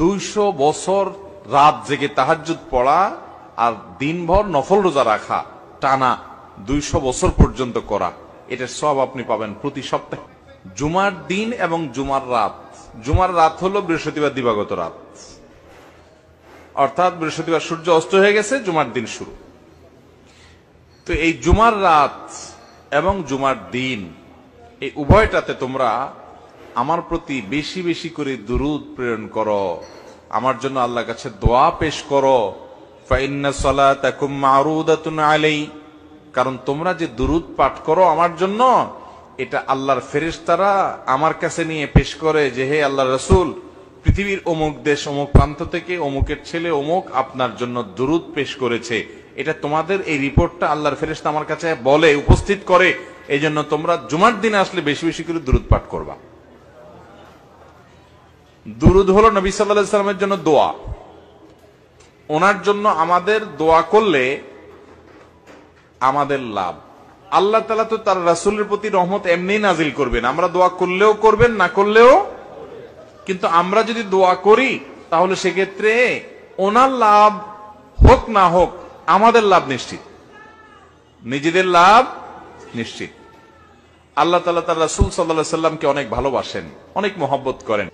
200 বছর রাত জেগে তাহাজ্জুদ পড়া আর দিনভর নফল রোজা রাখা, টানা 200 বছর পর্যন্ত করা, এটার সব আপনি পাবেন প্রতি সপ্তাহে। জুমার দিন এবং জুমার রাত, জুমার রাত হলো বৃহস্পতিবার দিবাগত রাত, অর্থাৎ বৃহস্পতিবার সূর্য অস্ত হয়ে গেছে, জুমার দিন শুরু। তো এই জুমার রাত এবং জুমার দিন, এই উভয়টাতে তোমরা আমার প্রতি বেশি বেশি করে দুরূদ প্রেরণ করো, আমার জন্য আল্লাহর কাছে দোয়া পেশ করো। ফাইন্না সালাতাকুম মারুদাতুন আলাই, কারণ তোমরা যে দুরূদ পাঠ করো আমার জন্য, এটা আল্লাহর ফেরেশতারা আমার কাছে নিয়ে পেশ করে যে হে আল্লাহর রাসূল, পৃথিবীর অমুক দেশ অমুক প্রান্ত থেকে অমুকের ছেলে অমুক আপনার জন্য দুরূদ পেশ করেছে। এটা তোমাদের এই রিপোর্টটা আল্লাহর ফেরেশতা আমার কাছে বলে, উপস্থিত করে। এই জন্য তোমরা জুমার দিনে আসলে বেশি বেশি করে দুরূদ পাঠ করবা। দুরূদ হলো নবী সাল্লাল্লাহু আলাইহি ওয়াসাল্লামের জন্য দোয়া। ওনার জন্য আমাদের দোয়া করলে আমাদের লাভ। আল্লাহ তাআলা তো তার রাসূলের প্রতি রহমত এমনি নাজিল করবেন, আমরা দোয়া করলেও করবেন, না করলেও। কিন্তু আমরা যদি দোয়া করি তাহলে সেক্ষেত্রে ওনার লাভ হোক না হোক আমাদের লাভ নিশ্চিত, নিজেদের লাভ নিশ্চিত। আল্লাহ তাআলা তার রাসূল সাল্লাল্লাহু আলাইহি ওয়াসাল্লামকে অনেক ভালোবাসেন, অনেক মহব্বত করেন।